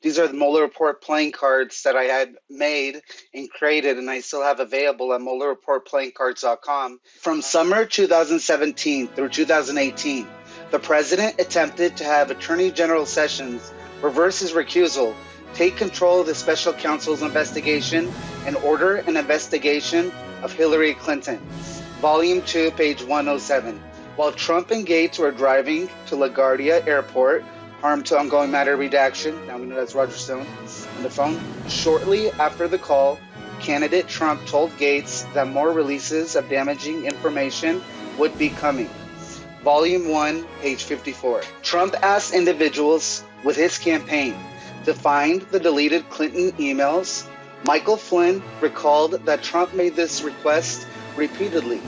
These are the Mueller Report playing cards that I had made and created, and I still have available at MuellerReportPlayingCards.com. From summer 2017 through 2018, the president attempted to have Attorney General Sessions reverse his recusal, take control of the special counsel's investigation, and order an investigation of Hillary Clinton. Volume 2, page 107. While Trump and Gates were driving to LaGuardia Airport, harm to ongoing matter redaction, now we know that's Roger Stone, on the phone. Shortly after the call, candidate Trump told Gates that more releases of damaging information would be coming. Volume 1, page 54. Trump asked individuals with his campaign to find the deleted Clinton emails. Michael Flynn recalled that Trump made this request repeatedly,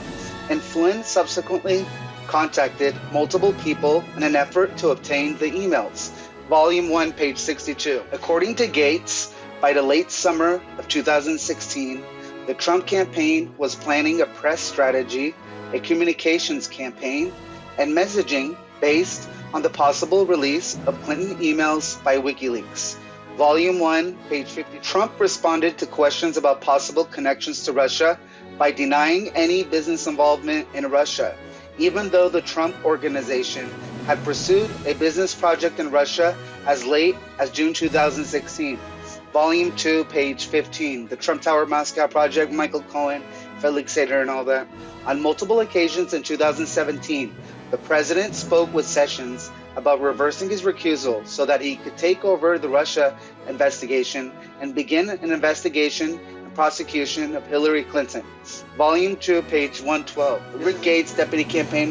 and Flynn subsequently contacted multiple people in an effort to obtain the emails. Volume 1, page 62. According to Gates, by the late summer of 2016, the Trump campaign was planning a press strategy, a communications campaign, and messaging based on the possible release of Clinton emails by WikiLeaks. Volume 1, page 50. Trump responded to questions about possible connections to Russia by denying any business involvement in Russia, even though the Trump organization had pursued a business project in Russia as late as June 2016. Volume 2, page 15. The Trump Tower Moscow Project, Michael Cohen, Felix Sater, and all that. On multiple occasions in 2017, the president spoke with Sessions about reversing his recusal so that he could take over the Russia investigation and begin an investigation and prosecution of Hillary Clinton. Volume 2, page 112. Rick Gates, deputy campaign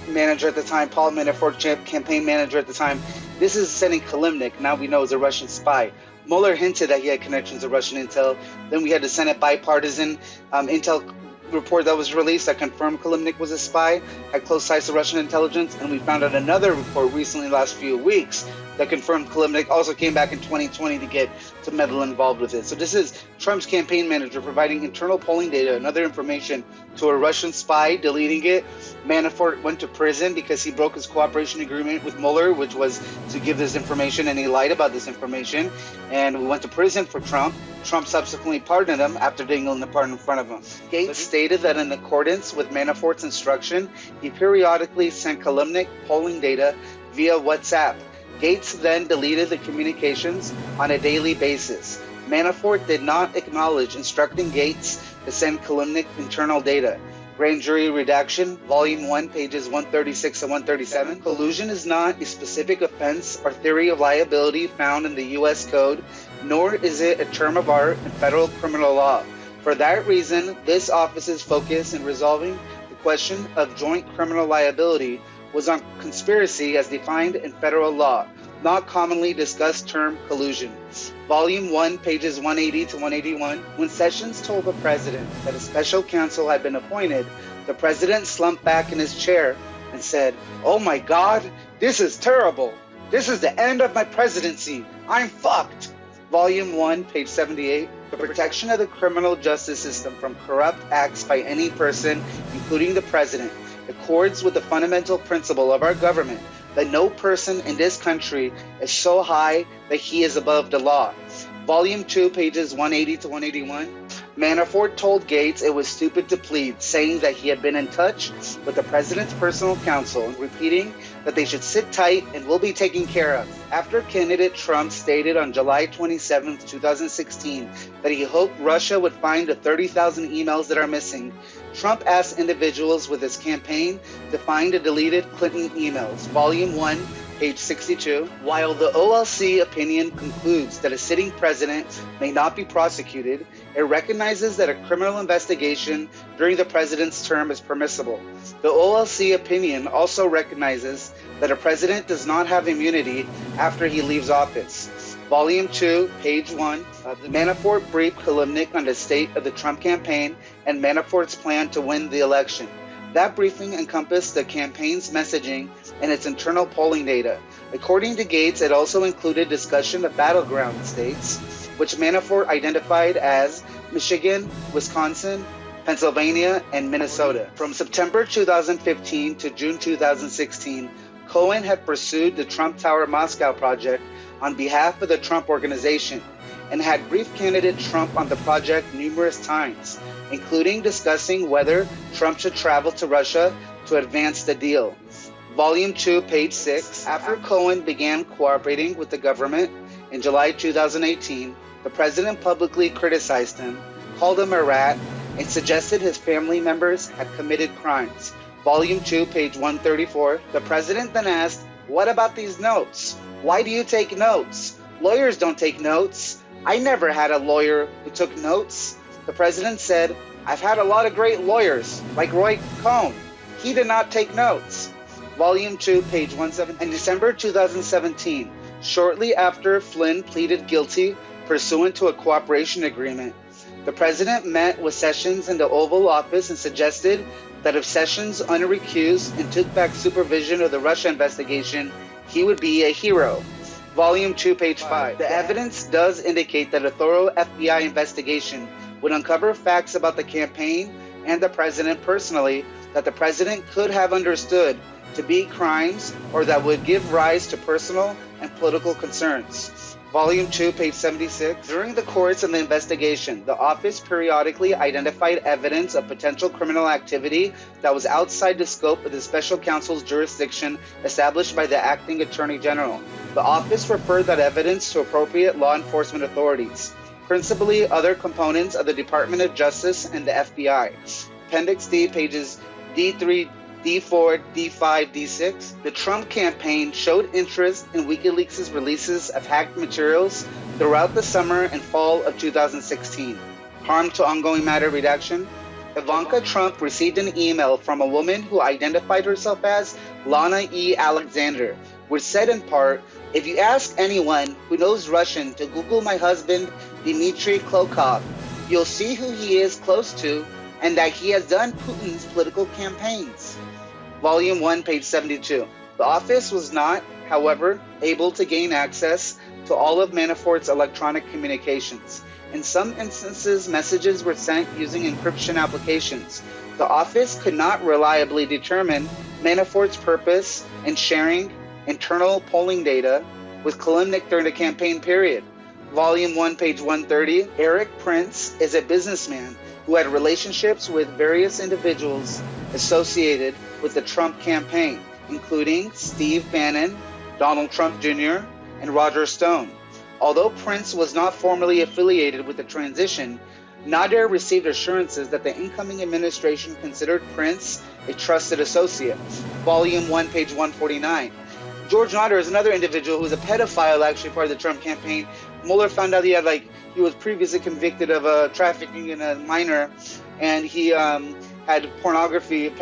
manager at the time, Paul Manafort, campaign manager at the time. This is sending Kalimnik, now we know is a Russian spy. Mueller hinted that he had connections to Russian intel. Then we had the Senate bipartisan intel report that was released that confirmed Kalimnik was a spy, had close ties to Russian intelligence, and we found out another report recently, last few weeks, that confirmed Kalimnik also came back in 2020 to get to meddle involved with it. So this is Trump's campaign manager providing internal polling data and other information to a Russian spy, deleting it. Manafort went to prison because he broke his cooperation agreement with Mueller, which was to give this information, and he lied about this information, and we went to prison for Trump. Trump subsequently pardoned him after dangling the pardon in front of him. Gates stated that in accordance with Manafort's instruction, he periodically sent Kalimnik polling data via WhatsApp. Gates then deleted the communications on a daily basis. Manafort did not acknowledge instructing Gates to send Kalimnik internal data. Grand Jury Redaction, Volume 1, pages 136 and 137. Collusion is not a specific offense or theory of liability found in the U.S. Code, nor is it a term of art in federal criminal law. For that reason, this office's focus in resolving the question of joint criminal liability was on conspiracy as defined in federal law, not commonly discussed term collusion. Volume 1, pages 180 to 181. When Sessions told the president that a special counsel had been appointed, the president slumped back in his chair and said, "Oh my God, this is terrible. This is the end of my presidency. I'm fucked." Volume 1, page 78. The protection of the criminal justice system from corrupt acts by any person, including the president, accords with the fundamental principle of our government that no person in this country is so high that he is above the law. Volume 2, pages 180 to 181. Manafort told Gates it was stupid to plead, saying that he had been in touch with the president's personal counsel and repeating that they should sit tight and will be taken care of. After candidate Trump stated on July 27, 2016, that he hoped Russia would find the 30,000 emails that are missing, Trump asked individuals with his campaign to find the deleted Clinton emails. Volume 1, page 62. While the OLC opinion concludes that a sitting president may not be prosecuted, it recognizes that a criminal investigation during the president's term is permissible. The OLC opinion also recognizes that a president does not have immunity after he leaves office. Volume 2, page 1. Manafort briefed Kalimnik on the state of the Trump campaign and Manafort's plan to win the election. That briefing encompassed the campaign's messaging and its internal polling data. According to Gates, it also included discussion of battleground states, which Manafort identified as Michigan, Wisconsin, Pennsylvania, and Minnesota. From September 2015 to June 2016, Cohen had pursued the Trump Tower Moscow project on behalf of the Trump Organization and had briefed candidate Trump on the project numerous times, including discussing whether Trump should travel to Russia to advance the deal. Volume 2, page 6. After Cohen began cooperating with the government in July 2018, the president publicly criticized him, called him a rat, and suggested his family members had committed crimes. Volume 2, page 134. The president then asked, "What about these notes? Why do you take notes? Lawyers don't take notes. I never had a lawyer who took notes." The president said, "I've had a lot of great lawyers, like Roy Cohn. He did not take notes." Volume 2, page 117. In December 2017, shortly after Flynn pleaded guilty pursuant to a cooperation agreement, the president met with Sessions in the Oval Office and suggested that if Sessions unrecused and took back supervision of the Russia investigation, he would be a hero. Volume 2, page 5. The evidence does indicate that a thorough FBI investigation would uncover facts about the campaign and the president personally that the president could have understood to be crimes or that would give rise to personal and political concerns. Volume 2, page 76. During the course of the investigation, the office periodically identified evidence of potential criminal activity that was outside the scope of the special counsel's jurisdiction established by the acting attorney general. The office referred that evidence to appropriate law enforcement authorities, principally other components of the Department of Justice and the FBI. Appendix D, pages D3, D4, D5, D6. The Trump campaign showed interest in WikiLeaks' releases of hacked materials throughout the summer and fall of 2016. Harm to ongoing matter redaction. Ivanka Trump received an email from a woman who identified herself as Lana E. Alexander, which said in part, "If you ask anyone who knows Russian to Google my husband, Dmitry Klokov, you'll see who he is close to and that he has done Putin's political campaigns." Volume 1, page 72. The office was not, however, able to gain access to all of Manafort's electronic communications. In some instances, messages were sent using encryption applications. The office could not reliably determine Manafort's purpose in sharing internal polling data with Kilimnik during the campaign period. Volume 1, page 130. Eric Prince is a businessman who had relationships with various individuals associated with the Trump campaign, including Steve Bannon, Donald Trump Jr., and Roger Stone. Although Prince was not formally affiliated with the transition, Nader received assurances that the incoming administration considered Prince a trusted associate. Volume 1, page 149. George Nader is another individual who was a pedophile, actually part of the Trump campaign. Mueller found out he was previously convicted of trafficking in a minor, and he had pornography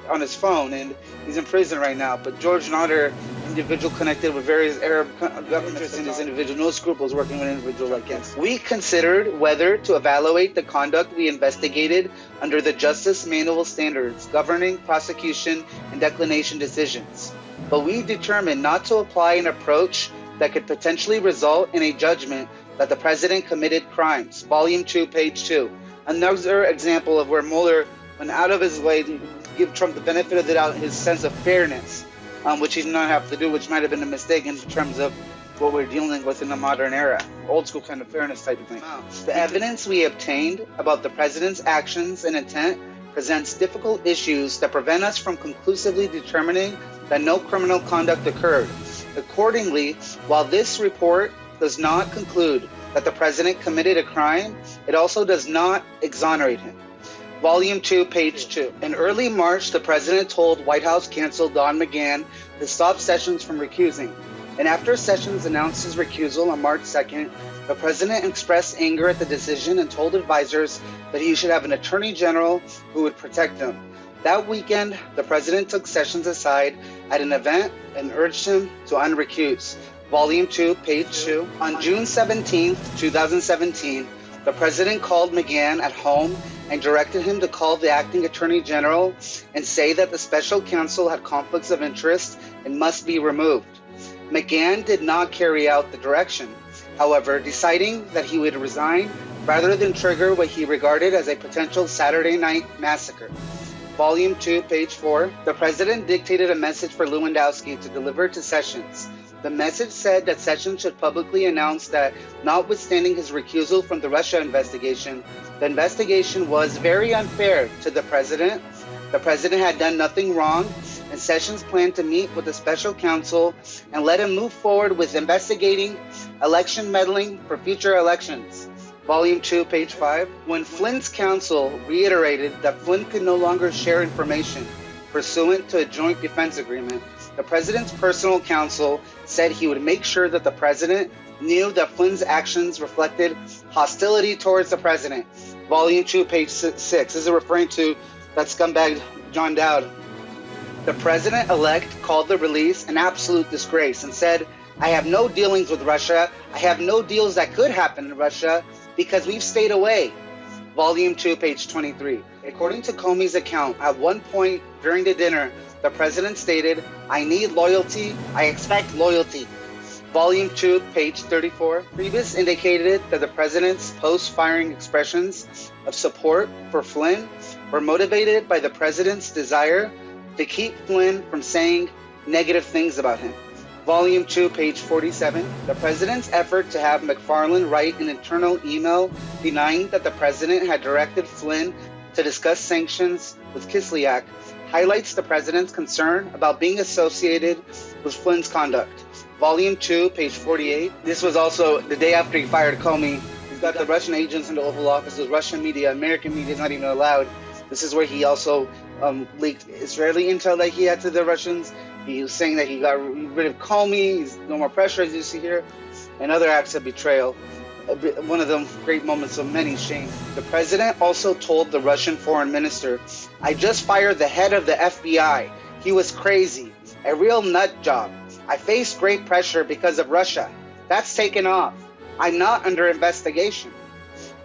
on his phone, and he's in prison right now. But George Nader, individual connected with various Arab governments, in this individual, no scruples working with an individual like this. We considered whether to evaluate the conduct we investigated under the Justice Manual standards governing prosecution and declination decisions, but we determined not to apply an approach that could potentially result in a judgment that the president committed crimes. Volume 2, page 2. Another example of where Mueller went out of his way to give Trump the benefit of the doubt, his sense of fairness, which he did not have to do, which might have been a mistake in terms of what we're dealing with in the modern era. Old school kind of fairness type of thing. The evidence we obtained about the president's actions and intent presents difficult issues that prevent us from conclusively determining that no criminal conduct occurred. Accordingly, while this report does not conclude that the president committed a crime, it also does not exonerate him. Volume 2, page 2. In early March, the president told White House counsel Don McGahn to stop Sessions from recusing. And after Sessions announced his recusal on March 2nd, the president expressed anger at the decision and told advisors that he should have an attorney general who would protect him. That weekend, the president took Sessions aside at an event and urged him to unrecuse. Volume 2, page 2. On June 17, 2017, the president called McGahn at home and directed him to call the acting attorney general and say that the special counsel had conflicts of interest and must be removed. McGahn did not carry out the direction, however, deciding that he would resign rather than trigger what he regarded as a potential Saturday night massacre. Volume 2, page 4. The president dictated a message for Lewandowski to deliver to Sessions. The message said that Sessions should publicly announce that, notwithstanding his recusal from the Russia investigation, the investigation was very unfair to the president. The president had done nothing wrong, and Sessions planned to meet with the special counsel and let him move forward with investigating election meddling for future elections. Volume 2, page 5. When Flynn's counsel reiterated that Flynn could no longer share information pursuant to a joint defense agreement, the president's personal counsel said he would make sure that the president knew that Flynn's actions reflected hostility towards the president. Volume 2, page 6. This is referring to that scumbag John Dowd. The president-elect called the release an absolute disgrace and said, "I have no dealings with Russia. I have no deals that could happen in Russia because we've stayed away." Volume 2, page 23. According to Comey's account, at one point during the dinner, the president stated, "I need loyalty. I expect loyalty." Volume 2, page 34. Previous indicated that the president's post-firing expressions of support for Flynn were motivated by the president's desire to keep Flynn from saying negative things about him. Volume 2, page 47. The president's effort to have McFarland write an internal email denying that the president had directed Flynn to discuss sanctions with Kislyak highlights the president's concern about being associated with Flynn's conduct. Volume 2, page 48. This was also the day after he fired Comey. He's got the Russian agents in the Oval Office. The Russian media, American media is not even allowed. This is where he also leaked Israeli intel that he had to the Russians. He was saying that he got rid of Comey. He's no more pressure, as you see here, and other acts of betrayal. One of them great moments of many shame. The president also told the Russian foreign minister, "I just fired the head of the FBI. He was crazy, a real nut job. I faced great pressure because of Russia. That's taken off. I'm not under investigation."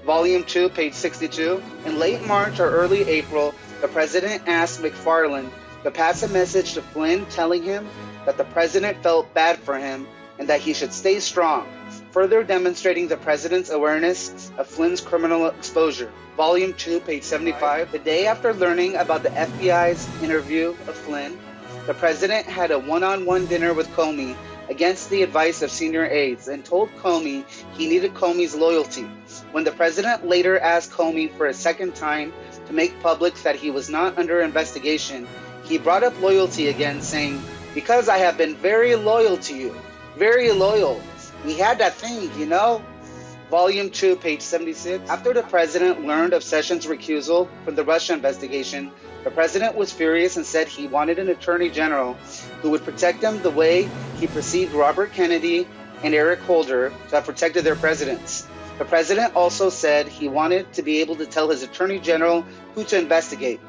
Volume 2, page 62. In late March or early April, the president asked McFarland to pass a message to Flynn telling him that the president felt bad for him and that he should stay strong, further demonstrating the president's awareness of Flynn's criminal exposure. Volume 2, page 75. The day after learning about the FBI's interview of Flynn, the president had a one-on-one dinner with Comey against the advice of senior aides and told Comey he needed Comey's loyalty. When the president later asked Comey for a second time to make public that he was not under investigation, he brought up loyalty again, saying, "Because I have been very loyal to you. Very loyal. We had that thing, you know." Volume 2, page 76. After the president learned of Sessions' recusal from the Russia investigation, the president was furious and said he wanted an attorney general who would protect him the way he perceived Robert Kennedy and Eric Holder to have protected their presidents. The president also said he wanted to be able to tell his attorney general who to investigate.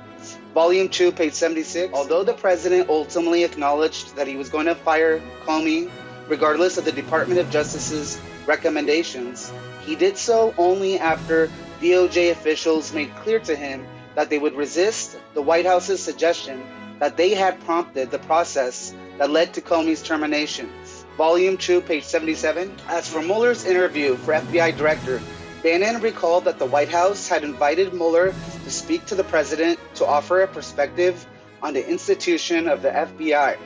Volume 2, page 76. Although the president ultimately acknowledged that he was going to fire Comey, regardless of the Department of Justice's recommendations, he did so only after DOJ officials made clear to him that they would resist the White House's suggestion that they had prompted the process that led to Comey's termination. Volume 2, page 77. As for Mueller's interview for FBI director, Bannon recalled that the White House had invited Mueller to speak to the president to offer a perspective on the institution of the FBI.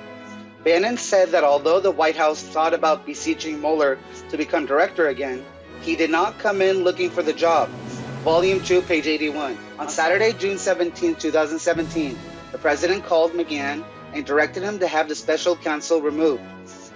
Bannon said that although the White House thought about beseeching Mueller to become director again, he did not come in looking for the job. Volume 2, page 81. On Saturday, June 17, 2017, the president called McGahn and directed him to have the special counsel removed.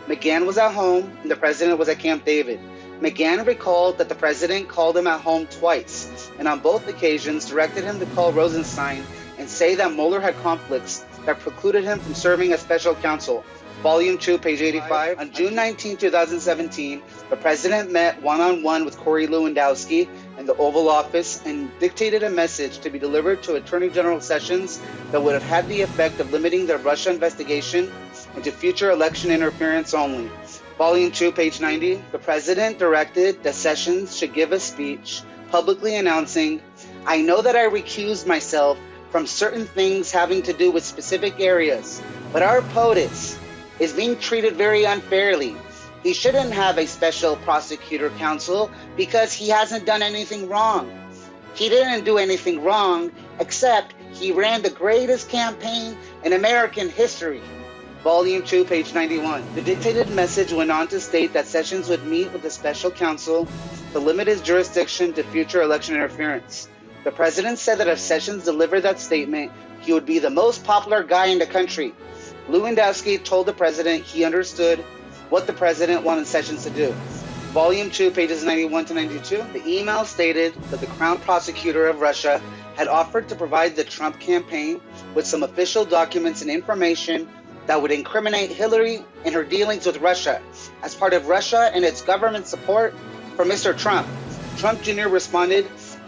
McGahn was at home and the president was at Camp David. McGahn recalled that the president called him at home twice, and on both occasions directed him to call Rosenstein and say that Mueller had conflicts that precluded him from serving as special counsel. Volume 2, page 85. On June 19, 2017, the president met one-on-one with Corey Lewandowski in the Oval Office and dictated a message to be delivered to Attorney General Sessions that would have had the effect of limiting the Russia investigation into future election interference only. Volume 2, page 90. The president directed that Sessions should give a speech publicly announcing, "I know that I recused myself from certain things having to do with specific areas, but our POTUS is being treated very unfairly. He shouldn't have a special prosecutor counsel because he hasn't done anything wrong. He didn't do anything wrong, except he ran the greatest campaign in American history. Volume 2, page 91. The dictated message went on to state that Sessions would meet with the special counsel to limit his jurisdiction to future election interference. The president said that if Sessions delivered that statement, he would be the most popular guy in the country. Lewandowski told the president he understood what the president wanted Sessions to do. Volume 2, pages 91 to 92. The email stated that the Crown Prosecutor of Russia had offered to provide the Trump campaign with some official documents and information that would incriminate Hillary in her dealings with Russia as part of Russia and its government support for Mr. Trump. Trump Jr. responded,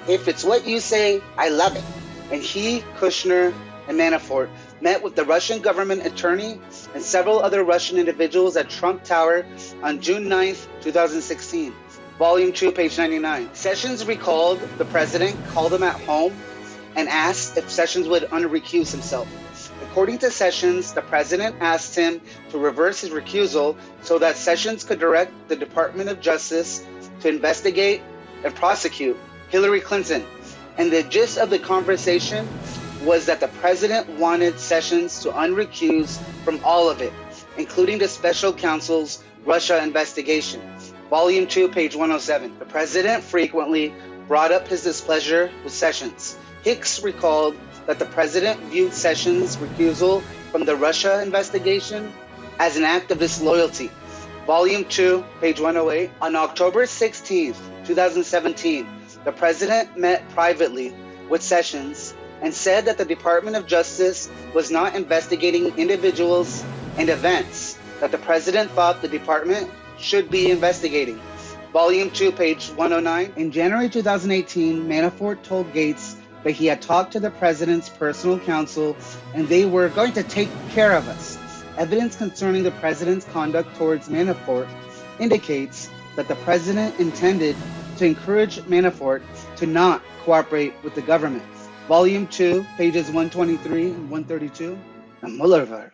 "If it's what you say, I love it." And he, Kushner, and Manafort met with the Russian government attorney and several other Russian individuals at Trump Tower on June 9th, 2016. Volume 2, page 99. Sessions recalled the president called him at home and asked if Sessions would unrecuse himself. According to Sessions, the president asked him to reverse his recusal so that Sessions could direct the Department of Justice to investigate and prosecute Hillary Clinton. And the gist of the conversation was that the president wanted Sessions to unrecuse from all of it, including the special counsel's Russia investigation. Volume 2, page 107. The president frequently brought up his displeasure with Sessions. Hicks recalled that the president viewed Sessions' recusal from the Russia investigation as an act of disloyalty. Volume 2, page 108. On October 16th, 2017, the president met privately with Sessions and said that the Department of Justice was not investigating individuals and events that the president thought the department should be investigating. Volume 2, page 109. In January 2018, Manafort told Gates that he had talked to the president's personal counsel and they were going to take care of us. Evidence concerning the president's conduct towards Manafort indicates that the president intended to encourage Manafort to not cooperate with the government. Volume 2, pages 123 and 132. The Mueller Report.